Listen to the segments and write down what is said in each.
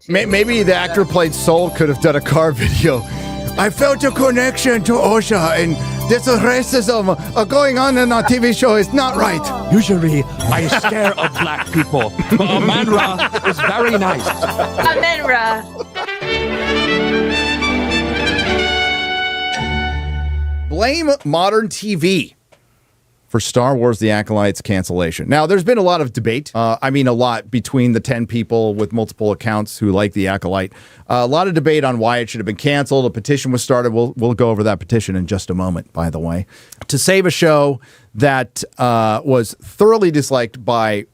Maybe the actor who played Soul could have done a car video. I felt a connection to OSHA, and this racism going on in our TV show is not right. Usually, I scare of black people, but Amenra is very nice. Amenra. Blame modern TV for Star Wars The Acolyte's cancellation. Now, there's been a lot of debate. A lot between the 10 people with multiple accounts who like The Acolyte. A lot of debate on why it should have been canceled. A petition was started. We'll go over that petition in just a moment, by the way. To save a show that was thoroughly disliked by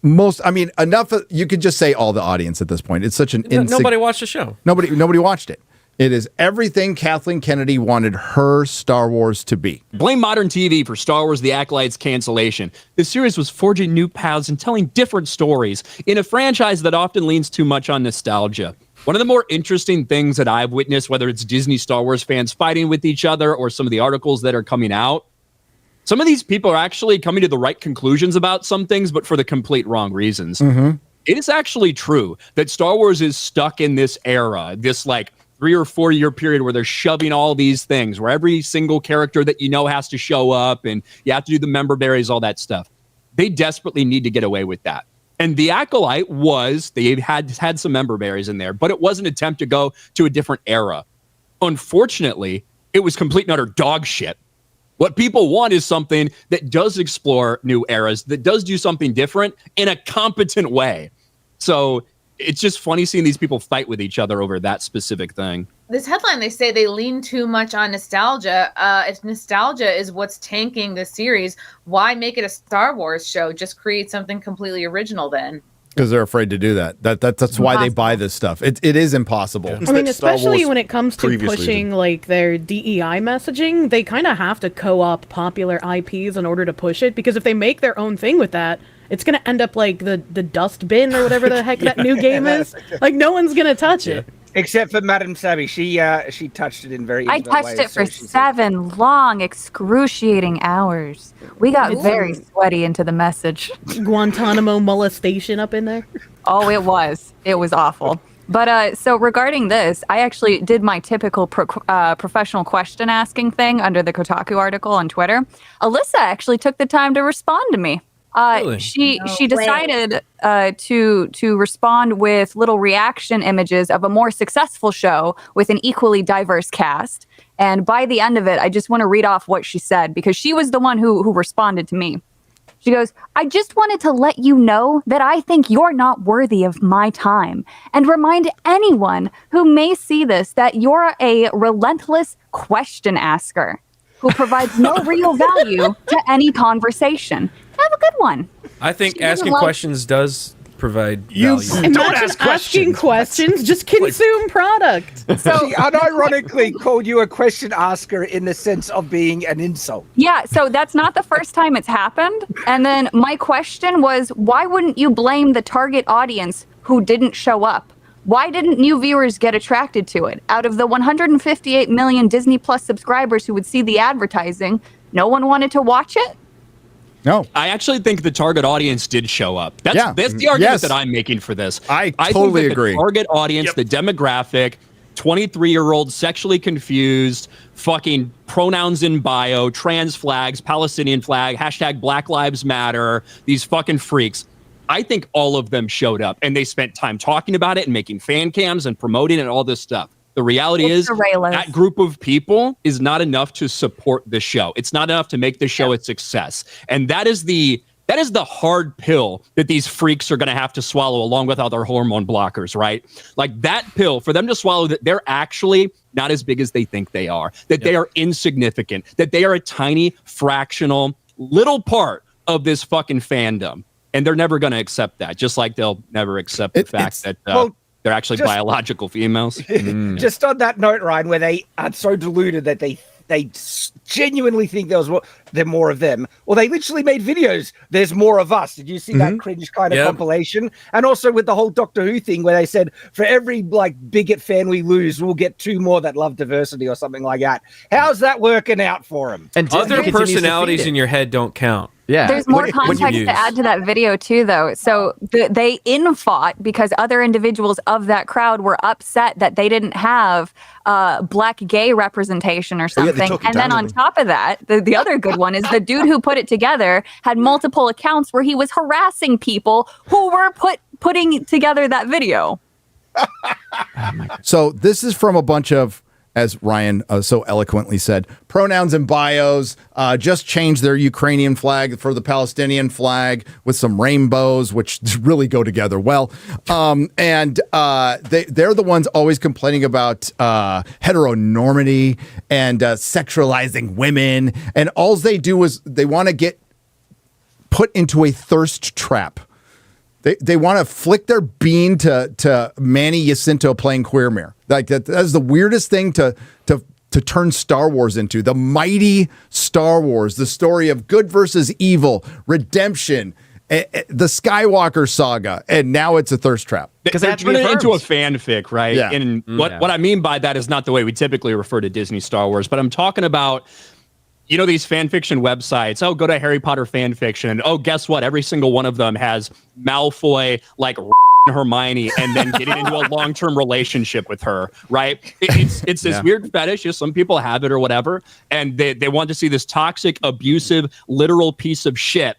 most, enough, you could just say all the audience at this point. It's such an nobody watched the show. Nobody watched it. It is everything Kathleen Kennedy wanted her Star Wars to be. Blame modern TV for Star Wars The Acolyte's cancellation. The series was forging new paths and telling different stories in a franchise that often leans too much on nostalgia. One of the more interesting things that I've witnessed, whether it's Disney Star Wars fans fighting with each other or some of the articles that are coming out, some of these people are actually coming to the right conclusions about some things, but for the complete wrong reasons. Mm-hmm. It is actually true that Star Wars is stuck in this era, this 3 or 4 year period where they're shoving all these things, where every single character that has to show up and you have to do the member berries, all that stuff. They desperately need to get away with that. And The Acolyte they had some member berries in there, but it was an attempt to go to a different era. Unfortunately, it was complete and utter dog shit. What people want is something that does explore new eras, that does do something different in a competent way. So it's just funny seeing these people fight with each other over that specific thing. This headline, they say they lean too much on nostalgia. If nostalgia is what's tanking the series, why make it a Star Wars show? Just create something completely original then. Because they're afraid to do that. That's why they buy this stuff. It is impossible. Yeah. Especially when it comes to pushing their DEI messaging, they kind of have to co-op popular IPs in order to push it. Because if they make their own thing with that, it's going to end up like the dust bin or whatever the heck that new game is. No one's going to touch it. Except for Madame Sabi. She touched it in very I touched it for 7 long, excruciating hours. We got very sweaty into the message. Guantanamo molestation up in there? Oh, it was. It was awful. But so regarding this, I actually did my typical professional question asking thing under the Kotaku article on Twitter. Alyssa actually took the time to respond to me. Really? She decided to respond with little reaction images of a more successful show with an equally diverse cast. And by the end of it, I just want to read off what she said because she was the one who responded to me. She goes, "I just wanted to let you know that I think you're not worthy of my time and remind anyone who may see this that you're a relentless question asker who provides no real value to any conversation. Have a good one." I think asking questions does provide value. Imagine asking questions, just consume product. So she unironically called you a question asker in the sense of being an insult. Yeah, so that's not the first time it's happened. And then my question was, why wouldn't you blame the target audience who didn't show up? Why didn't new viewers get attracted to it? Out of the 158 million Disney Plus subscribers who would see the advertising, no one wanted to watch it? No. I actually think the target audience did show up. That's the argument that I'm making for this. I totally think agree. The target audience, the demographic, 23-year-old, sexually confused, fucking pronouns in bio, trans flags, Palestinian flag, hashtag Black Lives Matter, these fucking freaks. I think all of them showed up and they spent time talking about it and making fan cams and promoting it and all this stuff. The reality is that group of people is not enough to support the show. It's not enough to make the show a success. And that is the hard pill that these freaks are going to have to swallow along with other hormone blockers, right? That pill for them to swallow, that they're actually not as big as they think they are, that they are insignificant, that they are a tiny fractional little part of this fucking fandom. And they're never going to accept that, just like they'll never accept the fact that they're actually biological females. Just on that note, Ryan, where they are so deluded that they genuinely think there more of them, or they literally made videos, there's more of us. Did you see that cringe kind of compilation? And also with the whole Doctor Who thing where they said, for every bigot fan we lose, we'll get 2 more that love diversity or something like that. How's that working out for them? And other personalities in your head don't count. Yeah. There's more When you context use- to add to that video too, though. So they in-fought because other individuals of that crowd were upset that they didn't have black gay representation or Oh, yeah, they something. took it And then down, on didn't top of that, the other good one is the dude who put it together had multiple accounts where he was harassing people who were putting together that video. So this is from a bunch of, as Ryan so eloquently said, pronouns and bios. Just change their Ukrainian flag for the Palestinian flag with some rainbows, which really go together well. And they're the ones always complaining about heteronormity and sexualizing women. And all they do is they want to get put into a thirst trap. They want to flick their bean to Manny Jacinto playing Queer Mirror. Like that is the weirdest thing to turn Star Wars into. The mighty Star Wars, the story of good versus evil, redemption, the Skywalker saga, and now it's a thirst trap. Because they're turning it into a fanfic, right? Yeah. And what I mean by that is not the way we typically refer to Disney Star Wars, but I'm talking about, you know, these fan fiction websites. Oh, go to Harry Potter fan fiction. Oh, guess what? Every single one of them has Malfoy like Hermione and then getting into a long-term relationship with her, right? It's this weird fetish. Just some people have it or whatever, and they want to see this toxic, abusive, literal piece of shit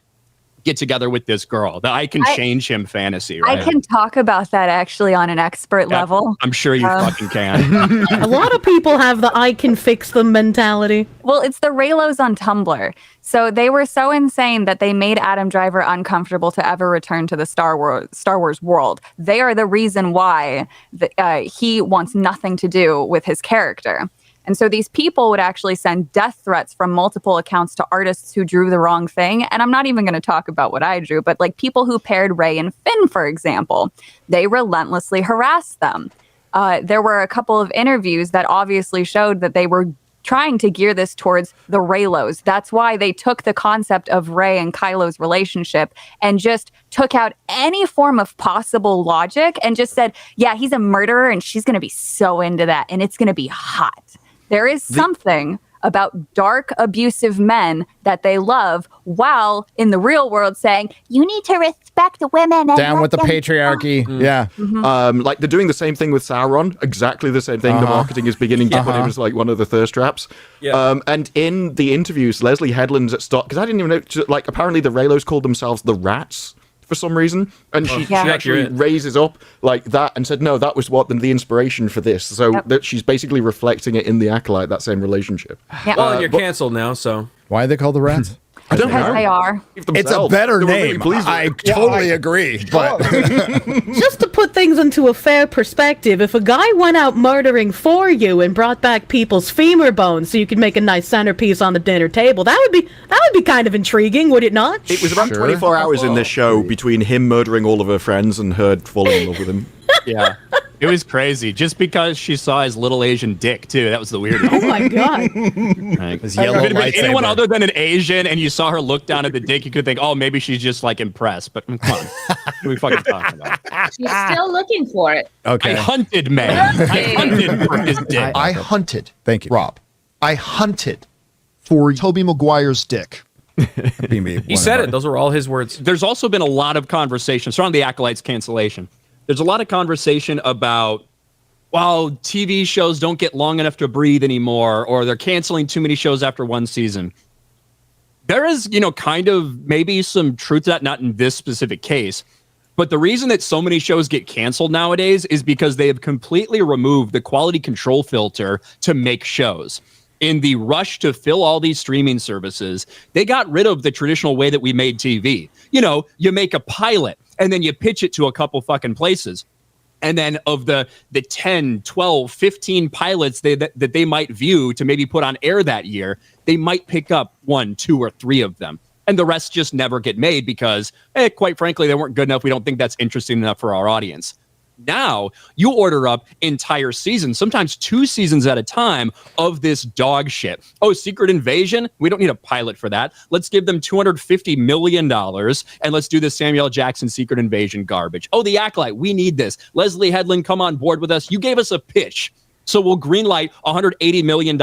get together with this girl. That I can change him fantasy, right? I can talk about that actually on an expert level. I'm sure you fucking can. A lot of people have the I can fix them mentality. Well, it's the Raylos on Tumblr. So they were so insane that they made Adam Driver uncomfortable to ever return to the Star Wars world. They are the reason why he wants nothing to do with his character. And so these people would actually send death threats from multiple accounts to artists who drew the wrong thing. And I'm not even going to talk about what I drew, but like people who paired Rey and Finn, for example, they relentlessly harassed them. There were a couple of interviews that obviously showed that they were trying to gear this towards the Raylos. That's why they took the concept of Rey and Kylo's relationship and just took out any form of possible logic and just said, yeah, he's a murderer and she's going to be so into that and it's going to be hot. There is something about dark, abusive men that they love, while in the real world saying, you need to respect women. And down with the patriarchy. Yeah. Like they're doing the same thing with Sauron, exactly the same thing. The marketing is beginning to put him as like one of the thirst traps. And in the interviews, Leslie Headland's at Stock, because I didn't even know, like apparently the Raylos called themselves the Rats for some reason, and she actually raises up like that and said, no, that was what the inspiration for this. So that she's basically reflecting it in the Acolyte, that same relationship. Yeah. Well, you're canceled now, so why are they called the Rats? I don't know. They are. It's a better name. I totally agree. But just to put things into a fair perspective, if a guy went out murdering for you and brought back people's femur bones so you could make a nice centerpiece on the dinner table, that would be kind of intriguing, would it not? It was about 24 hours in this show between him murdering all of her friends and her falling in love with him. Yeah. It was crazy. Just because she saw his little Asian dick, too. That was the weirdest. Oh, my God. Right. His yellow lightsaber. Anyone other than an Asian, and you saw her look down at the dick, you could think, oh, maybe she's just, like, impressed. But come on. What are we fucking talking about? She's still looking for it. Okay. I hunted, man. I hunted for his dick. I hunted. Thank you, Rob. I hunted for Tobey Maguire's dick. He said it. Those were all his words. There's also been a lot of conversation surrounding the Acolyte's cancellation. There's a lot of conversation about, well, TV shows don't get long enough to breathe anymore, or they're canceling too many shows after one season. There is, kind of maybe some truth to that, not in this specific case. But the reason that so many shows get canceled nowadays is because they have completely removed the quality control filter to make shows. In the rush to fill all these streaming services, they got rid of the traditional way that we made TV. You make a pilot and then you pitch it to a couple fucking places. And then of the 10, 12, 15 pilots that they might view to maybe put on air that year, they might pick up 1, 2, or 3 of them. And the rest just never get made because, quite frankly, they weren't good enough. We don't think that's interesting enough for our audience. Now you order up entire seasons, sometimes 2 seasons at a time of this dog shit. Oh, Secret Invasion? We don't need a pilot for that. Let's give them $250 million and let's do this Samuel Jackson Secret Invasion garbage. Oh, the Acolyte, we need this. Leslie Headland, come on board with us. You gave us a pitch. So we'll greenlight $180 million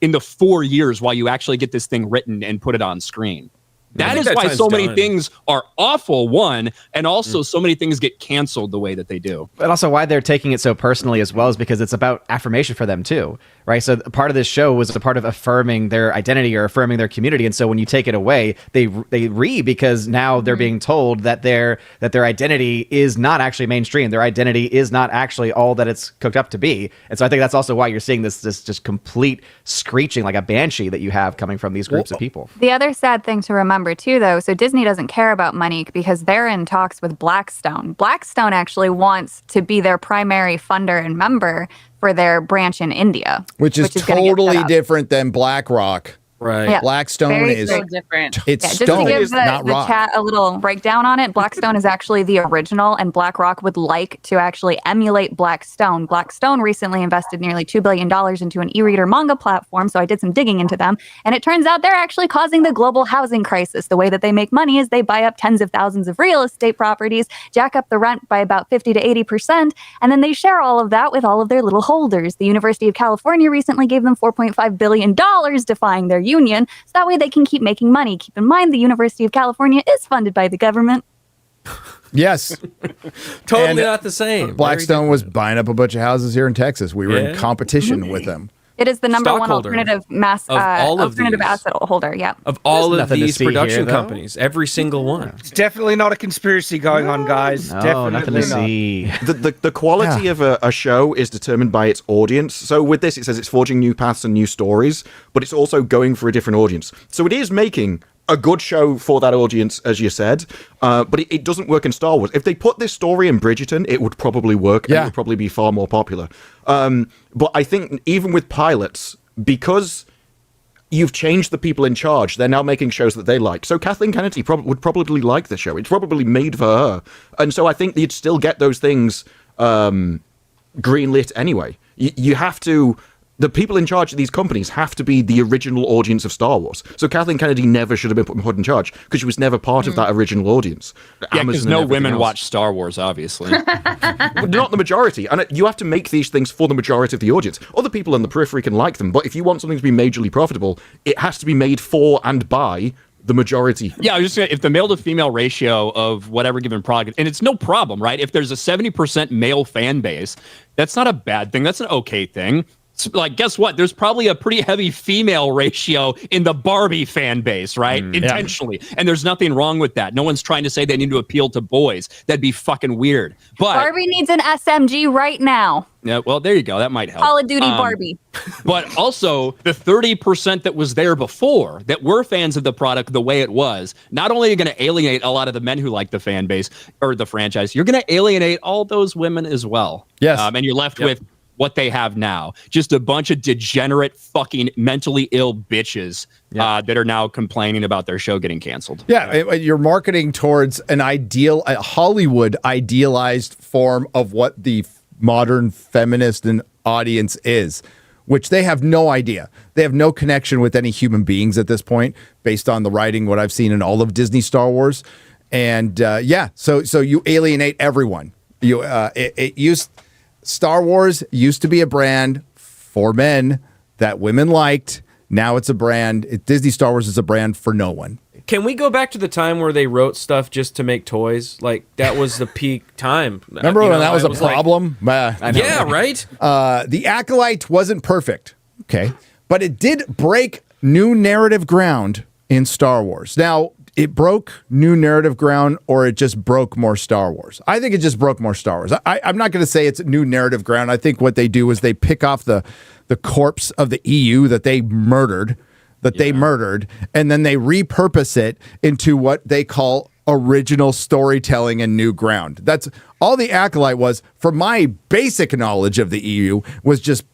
in the 4 years while you actually get this thing written and put it on screen. That is why so many things are awful, one, and also so many things get canceled the way that they do. But also why they're taking it so personally as well is because it's about affirmation for them too, right? So part of this show was a part of affirming their identity or affirming their community, and so when you take it away, they because now they're being told that their identity is not actually mainstream. Their identity is not actually all that it's cooked up to be, and so I think that's also why you're seeing this just complete screeching like a banshee that you have coming from these groups of people. The other sad thing to remember too, though, so Disney doesn't care about money because they're in talks with Blackstone. Blackstone actually wants to be their primary funder and member for their branch in India, which is totally different than BlackRock. Right. Yeah, Blackstone is so different. It's just stone, to give not the rock. chat a little breakdown on it, Blackstone is actually the original, and BlackRock would like to actually emulate Blackstone. Blackstone recently invested nearly $2 billion into an e-reader manga platform, so I did some digging into them, and it turns out they're actually causing the global housing crisis. The way that they make money is they buy up tens of thousands of real estate properties, jack up the rent by about 50 to 80%, and then they share all of that with all of their little holders. The University of California recently gave them $4.5 billion, defying their union, so that way they can keep making money. Keep in mind, the University of California is funded by the government. Yes. Totally not the same. Blackstone was buying up a bunch of houses here in Texas. We were in competition with them. It is the number one Stockholder alternative asset holder. Yeah. Of all There's of nothing to these see production here, though. companies, every single one. It's definitely not a conspiracy going on, guys. No, Definitely nothing to not. see. The quality of a show is determined by its audience. So with this, it says it's forging new paths and new stories, but it's also going for a different audience. So it is making a good show for that audience, as you said, but it doesn't work in Star Wars. If they put this story in Bridgerton, it would probably work, and it would probably be far more popular. But I think even with pilots, because you've changed the people in charge, they're now making shows that they like. So Kathleen Kennedy would probably like the show. It's probably made for her. And so I think you'd still get those things greenlit anyway. You have to... The people in charge of these companies have to be the original audience of Star Wars. So Kathleen Kennedy never should have been put in charge because she was never part of that original audience. Yeah, because no women watch Star Wars, obviously. Not the majority. And you have to make these things for the majority of the audience. Other people on the periphery can like them, but if you want something to be majorly profitable, it has to be made for and by the majority. Yeah, I was just saying, if the male to female ratio of whatever given product, and it's no problem, right? If there's a 70% male fan base, that's not a bad thing. That's an okay thing. Like, guess what? There's probably a pretty heavy female ratio in the Barbie fan base, right? Intentionally. Yeah. And there's nothing wrong with that. No one's trying to say they need to appeal to boys. That'd be fucking weird. But Barbie needs an SMG right now. Yeah, well, there you go. That might help. Call of Duty Barbie. But also, the 30% that was there before, that were fans of the product the way it was, not only are you going to alienate a lot of the men who like the fan base or the franchise, you're going to alienate all those women as well. Yes. And you're left with what they have now. Just a bunch of degenerate, fucking mentally ill bitches that are now complaining about their show getting canceled. Yeah, you're marketing towards a Hollywood idealized form of what the modern feminist and audience is, which they have no idea. They have no connection with any human beings at this point, based on the writing, what I've seen in all of Disney Star Wars. And so you alienate everyone. Star Wars used to be a brand for men that women liked. Now it's a brand. Disney Star Wars is a brand for no one. Can we go back to the time where they wrote stuff just to make toys? Like, that was the peak time. Remember when that was a problem? Yeah, right? The Acolyte wasn't perfect, okay? But it did break new narrative ground in Star Wars. Now, it broke new narrative ground, or it just broke more Star Wars. I think it just broke more Star Wars. I'm not going to say it's new narrative ground. I think what they do is they pick off the corpse of the EU that they murdered, and then they repurpose it into what they call original storytelling and new ground. That's all the Acolyte was, from my basic knowledge of the EU, was just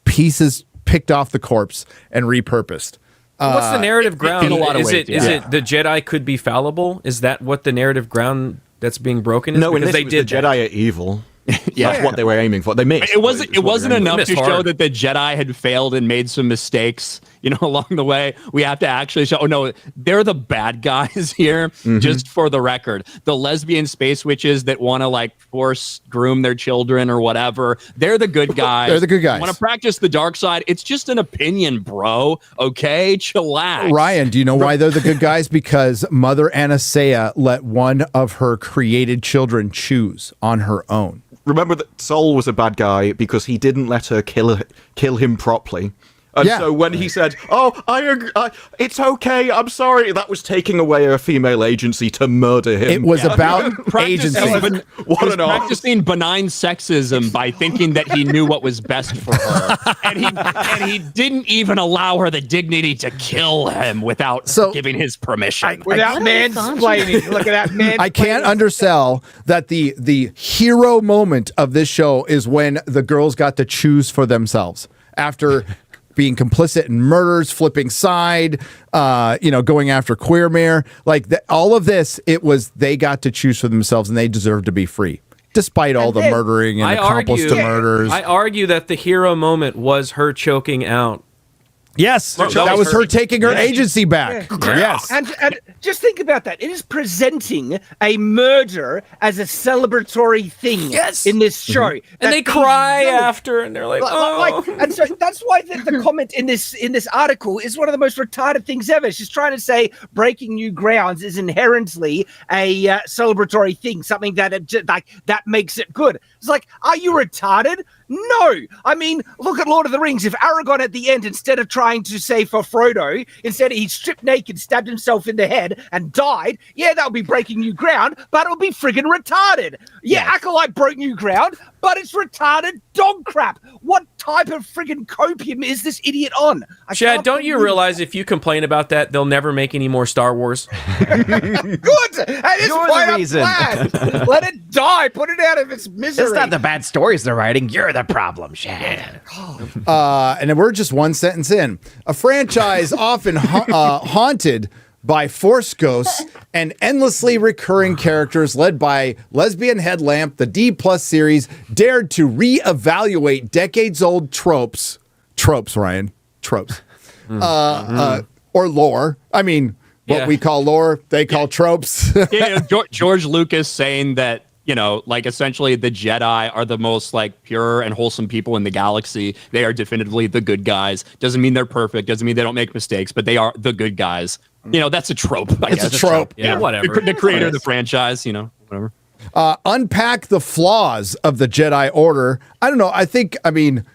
pieces picked off the corpse and repurposed. What's the narrative ground? In a lot of is ways, is it the Jedi could be fallible? Is that what the narrative ground that's being broken is? No, because the Jedi are evil. That's what they were aiming for. They missed. It wasn't enough to show that the Jedi had failed and made some mistakes. along the way, we have to actually show, oh no, they're the bad guys here, just for the record. The lesbian space witches that want to like force groom their children or whatever, they're the good guys. They're the good guys. Want to practice the dark side? It's just an opinion, bro. Okay, chillax. Ryan, do you know why they're the good guys? Because Mother Anastasia let one of her created children choose on her own. Remember that Sol was a bad guy because he didn't let her kill him properly. And so when he said, "Oh, I agree, it's okay, I'm sorry," that was taking away her female agency to murder him. It was about agency. Practicing benign sexism by thinking that he knew what was best for her, and he didn't even allow her the dignity to kill him without giving his permission. Without mansplaining. Look at that man. I can't undersell that the hero moment of this show is when the girls got to choose for themselves after being complicit in murders, flipping side, going after Queermere. Like all of this, it was they got to choose for themselves and they deserve to be free, despite all the murdering and accomplice to murders. I argue that the hero moment was her choking out. Yes, that was her taking her agency back. Yes. And just think about that. It is presenting a murder as a celebratory thing in this show. And they cry after, and they're like, oh. And so that's why the comment in this article is one of the most retarded things ever. She's trying to say breaking new grounds is inherently a celebratory thing, something that that makes it good. It's like, are you retarded? No. I mean, look at Lord of the Rings. If Aragorn at the end, instead of trying to say for Frodo, instead he stripped naked, stabbed himself in the head and died, that would be breaking new ground, but it would be friggin' retarded. Acolyte broke new ground, but it's retarded dog crap. What type of friggin' copium is this idiot on? Chad, don't you realize if you complain about that, they'll never make any more Star Wars? Good. That is why I'm glad. Let it die. Put it out of its misery. It's not the bad stories they're writing. You're the problem, Chad. And then we're just one sentence in. A franchise often haunted by force ghosts and endlessly recurring characters led by Lesbian Headlamp, the D+ series dared to reevaluate decades-old tropes, Ryan, or lore. I mean, what we call lore, they call tropes. George Lucas saying that, essentially the Jedi are the most pure and wholesome people in the galaxy. They are definitively the good guys. Doesn't mean they're perfect. Doesn't mean they don't make mistakes, but they are the good guys. That's a trope. It's a trope. Yeah, whatever. The creator of the franchise, whatever. Unpack the flaws of the Jedi Order. I don't know.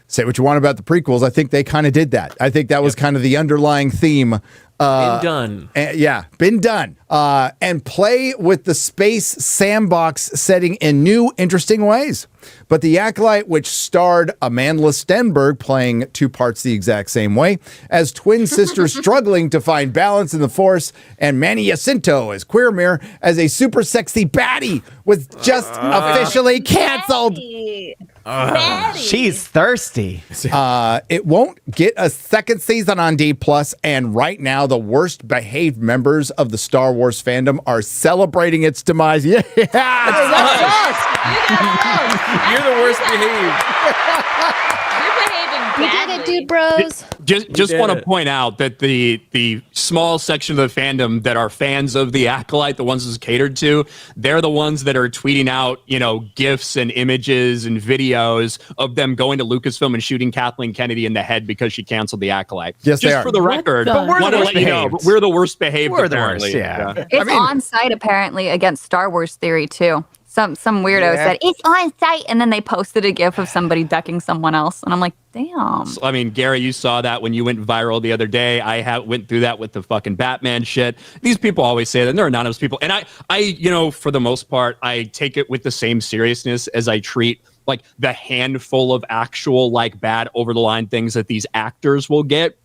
Say what you want about the prequels. I think they kind of did that. I think that was kind of the underlying theme. Been done. Been done. And play with the space sandbox setting in new, interesting ways. But the Acolyte, which starred Amandla Stenberg playing two parts the exact same way, as twin sisters struggling to find balance in the Force, and Manny Jacinto as Queermere as a super sexy baddie, was just officially canceled. She's thirsty. It won't get a second season on D+, and right now the worst behaved members of the Star Wars fandom are celebrating its demise. Yeah, you're the worst behaved. You're behaving badly. We did it, dude, bros. Just want to point out that the small section of the fandom that are fans of the Acolyte, the ones it's catered to, they're the ones that are tweeting out, GIFs and images and videos of them going to Lucasfilm and shooting Kathleen Kennedy in the head because she canceled the Acolyte. Yes, just for the record, but we're the worst behaved. We're the worst behaved. We're the worst, yeah. It's on site apparently against Star Wars theory too. Some weirdo said it's on site, and then they posted a GIF of somebody decking someone else, and I'm like, damn. So, Gary, you saw that when you went viral the other day. I went through that with the fucking Batman shit. These people always say that, and they're anonymous people, and I for the most part, I take it with the same seriousness as I treat the handful of actual bad over the line things that these actors will get.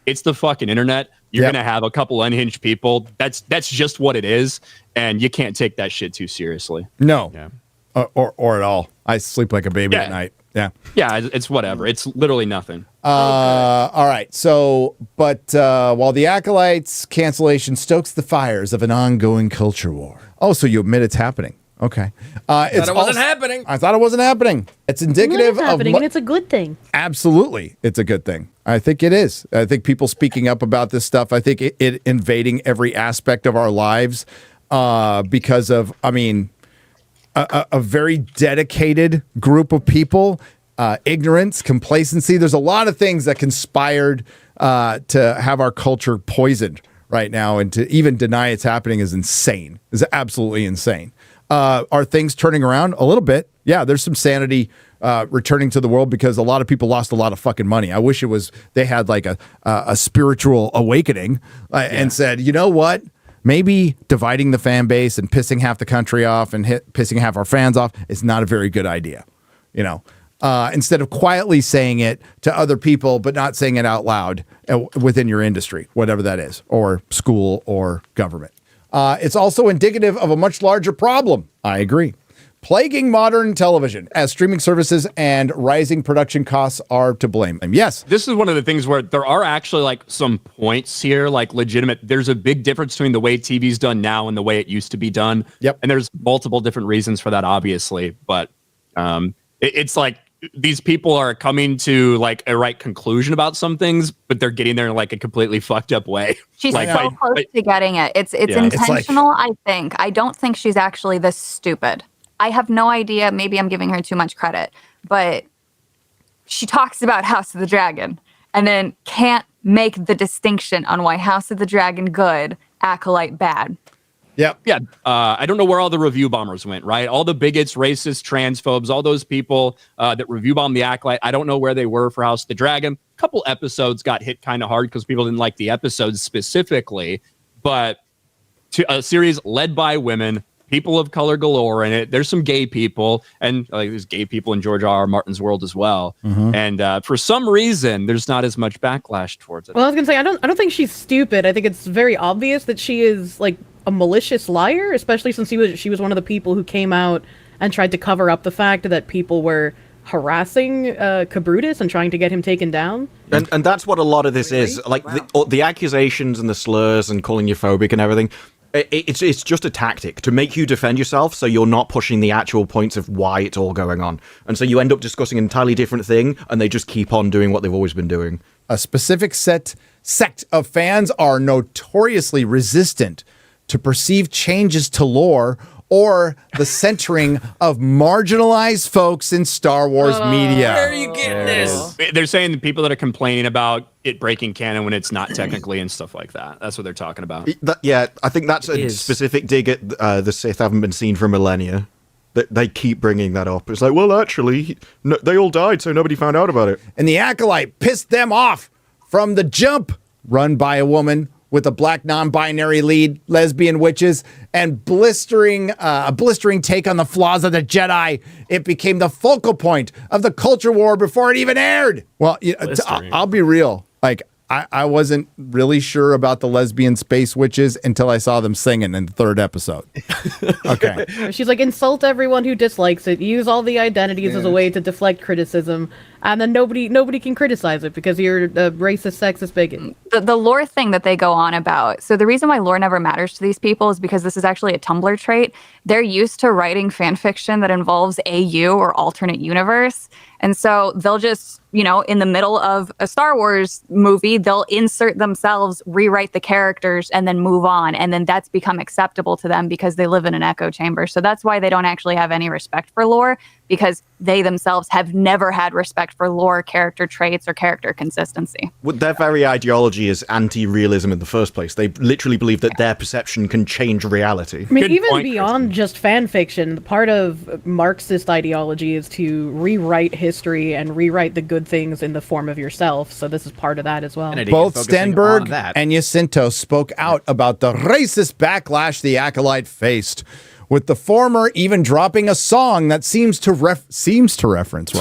It's the fucking internet. You're gonna have a couple unhinged people. That's just what it is, and you can't take that shit too seriously. No, or at all. I sleep like a baby at night. Yeah, it's whatever. It's literally nothing. All right. So, but while the Acolyte's cancellation stokes the fires of an ongoing culture war. Oh, so you admit it's happening? Okay. It wasn't happening. I thought it wasn't happening. It's indicative It is happening, of. and it's a good thing. Absolutely, it's a good thing. I think it is. I think people speaking up about this stuff. I think it invading every aspect of our lives because of, I mean, a very dedicated group of people. Ignorance, complacency. There's a lot of things that conspired to have our culture poisoned right now, and to even deny it's happening is insane. Is absolutely insane. Are things turning around a little bit? Yeah, there's some sanity returning to the world because a lot of people lost a lot of fucking money. I wish it was they had like a spiritual awakening and said, you know what? Maybe dividing the fan base and pissing half the country off and pissing half our fans off is not a very good idea. You know. Instead of quietly saying it to other people, but not saying it out loud within your industry, whatever that is, or school or government. It's also indicative of a much larger problem. I agree. Plaguing modern television as streaming services and rising production costs are to blame. And yes. This is one of the things where there are actually like some points here, like legitimate. There's a big difference between the way TV's done now and the way it used to be done. Yep. And there's multiple different reasons for that, obviously. But it's like, these people are coming to like a right conclusion about some things, but they're getting there in like a completely fucked up way. She's like, so close to getting it. It's intentional, I think. I don't think she's actually this stupid. I have no idea. Maybe I'm giving her too much credit, but she talks about House of the Dragon and then can't make the distinction on why House of the Dragon good, Acolyte bad. Yep. Yeah. I don't know where all the review bombers went, right? All the bigots, racists, transphobes, all those people that review bombed the Acolyte. I don't know where they were for House of the Dragon. A couple episodes got hit kind of hard because people didn't like the episodes specifically. But a series led by women, people of color galore in it. There's some gay people, and like there's gay people in George R. R. Martin's world as well. Mm-hmm. And for some reason, there's not as much backlash towards it. Well, I was gonna say I don't think she's stupid. I think it's very obvious that she is like a malicious liar, especially since she was one of the people who came out and tried to cover up the fact that people were harassing Cabrutus and trying to get him taken down. And that's what a lot of this is. Like the accusations and the slurs and calling you phobic and everything. It's just a tactic to make you defend yourself, so you're not pushing the actual points of why it's all going on. And so you end up discussing an entirely different thing, and they just keep on doing what they've always been doing. A specific sect of fans are notoriously resistant to perceived changes to lore or the centering of marginalized folks in Star Wars media. Where are you getting this? They're saying the people that are complaining about it breaking canon when it's not technically and stuff like that. That's what they're talking about. Yeah, I think that's a specific dig at the Sith haven't been seen for millennia. They keep bringing that up. It's like, well, actually, no, they all died, so nobody found out about it. And the Acolyte pissed them off from the jump, run by a woman with a black non-binary lead, lesbian witches, and a blistering take on the flaws of the Jedi. It became the focal point of the culture war before it even aired. Well, I'll be real. Like, I wasn't really sure about the lesbian space witches until I saw them singing in the third episode. Okay. She's like, insult everyone who dislikes it, use all the identities as a way to deflect criticism, and then nobody can criticize it because you're a racist, sexist bigot. The lore thing that they go on about. So the reason why lore never matters to these people is because this is actually a Tumblr trait. They're used to writing fan fiction that involves AU or alternate universe. And so they'll just, in the middle of a Star Wars movie, they'll insert themselves, rewrite the characters, and then move on. And then that's become acceptable to them because they live in an echo chamber. So that's why they don't actually have any respect for lore, because they themselves have never had respect for lore, character traits, or character consistency. Well, their very ideology is anti-realism in the first place. They literally believe that their perception can change reality. I mean, even beyond just fan fiction, part of Marxist ideology is to rewrite history and rewrite the good things in the form of yourself. So this is part of that as well. Both Stenberg and Jacinto spoke out about the racist backlash the Acolyte faced, with the former even dropping a song that seems to reference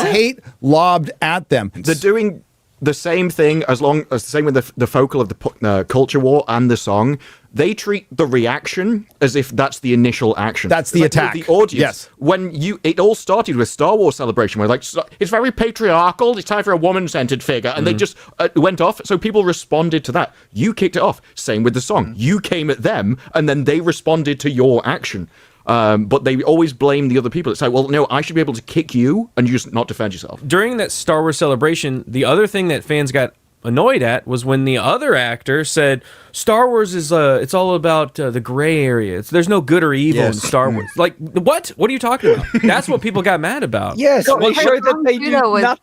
hate lobbed at them. They're doing the same thing as long as the same with the focal of the culture war and the song. They treat the reaction as if that's the initial action. That's the attack. The audience. Yes. When it all started with Star Wars Celebration, where it's very patriarchal. It's time for a woman-centered figure, and they just went off. So people responded to that. You kicked it off. Same with the song. You came at them, and then they responded to your action. But they always blame the other people. It's like, well, no, I should be able to kick you and you just not defend yourself. During that Star Wars Celebration, the other thing that fans got annoyed at was when the other actor said Star Wars is it's all about the gray area. There's no good or evil in Star Wars. Like, what are you talking about? That's what people got mad about. Yes, well,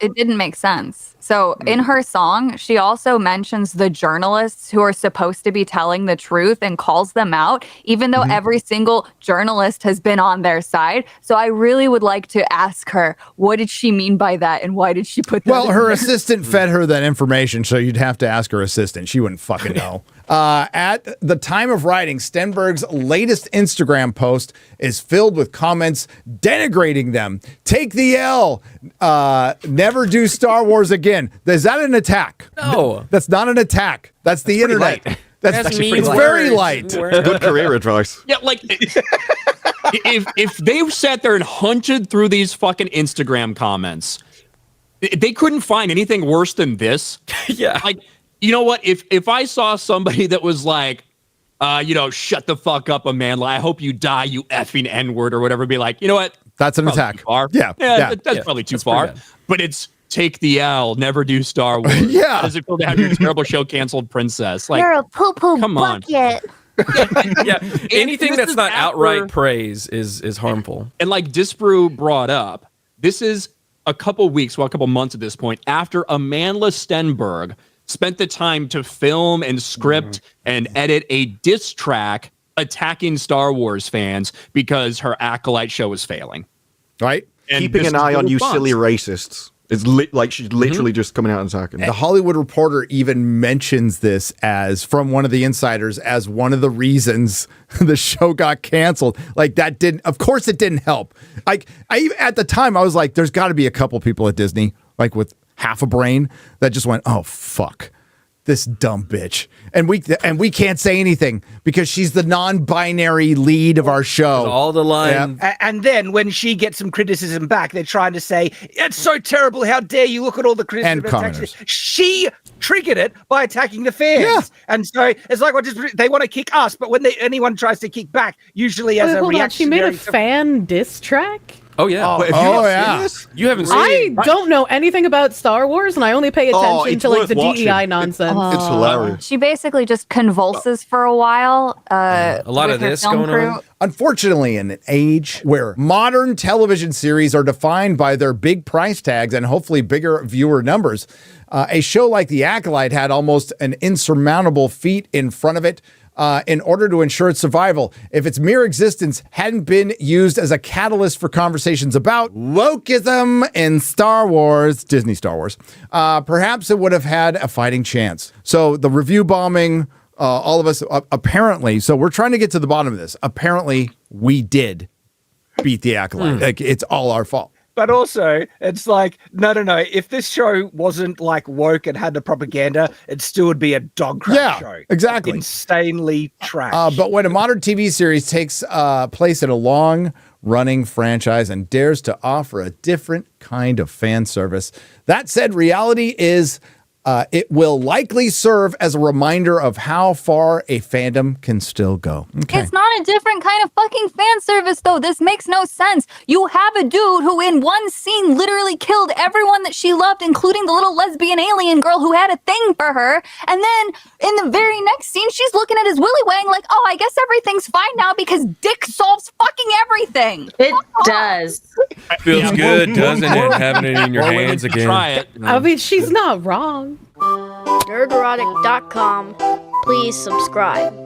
it didn't make sense. So in her song, she also mentions the journalists who are supposed to be telling the truth and calls them out, even though every single journalist has been on their side. So I really would like to ask her, what did she mean by that, and why did she put that? Well, her assistant fed her that information, so you'd have to ask her assistant. She wouldn't fucking know. At the time of writing, Stenberg's latest Instagram post is filled with comments denigrating them. Take the L. Never do Star Wars again. Is that an attack? No. That's not an attack. That's the internet. Light. That's it's very light. Good career advice. Yeah, like if they sat there and hunted through these fucking Instagram comments, they couldn't find anything worse than this. Yeah. Like, you know what? If I saw somebody that was like, shut the fuck up, Amanda, I hope you die, you effing N-word or whatever, be like, you know what? That's an attack. Yeah, that's probably too far. But it's take the L, never do Star Wars. Yeah. How does it feel to have your terrible show canceled, princess? Like, you're a poo-poo come bucket. Yeah, anything that's not outright praise is harmful. And like Disbrew brought up, this is a couple months at this point, after Amanda Stenberg spent the time to film and script and edit a diss track attacking Star Wars fans because her Acolyte show is failing. Right? And keeping an eye on you silly racists. It's like she's literally just coming out and attacking. The Hollywood Reporter even mentions this as, from one of the insiders, as one of the reasons the show got canceled. Like, that didn't, of course it didn't help. Like, at the time I was like, there's got to be a couple people at Disney, like with half a brain, that just went, oh fuck, this dumb bitch, and we can't say anything because she's the non-binary lead of our show. All the line. And then when she gets some criticism back, they're trying to say, it's so terrible, how dare you, look at all the criticism. And commenters. She triggered it by attacking the fans. Yeah. And so it's like, they want to kick us, but when anyone tries to kick back, usually as a reaction. She made a fan diss track? Oh yeah. You haven't seen I don't know anything about Star Wars, and I only pay attention to like the DEI nonsense. It's hilarious. She basically just convulses for a while. A lot of this going on. Unfortunately, in an age where modern television series are defined by their big price tags and hopefully bigger viewer numbers, a show like The Acolyte had almost an insurmountable feat in front of it. In order to ensure its survival, if its mere existence hadn't been used as a catalyst for conversations about wokeism in Star Wars, Disney Star Wars, perhaps it would have had a fighting chance. So the review bombing, all of us, apparently, so we're trying to get to the bottom of this. Apparently, we did beat The Acolyte. Like, it's all our fault. But also, it's like, no. If this show wasn't like woke and had the propaganda, it still would be a dog crap show. Exactly. Insanely trash. But when a modern TV series takes place in a long-running franchise and dares to offer a different kind of fan service, that said, reality is it will likely serve as a reminder of how far a fandom can still go. Okay. It's not a different kind of fucking fan service, though. This makes no sense. You have a dude who in one scene literally killed everyone that she loved, including the little lesbian alien girl who had a thing for her. And then in the very next scene, she's looking at his willy wang like, oh, I guess everything's fine now because dick solves fucking everything. It does. Feels good, doesn't it? Having it in your hands again. Try it. I mean, she's not wrong. Nerdrotic.com. Please subscribe.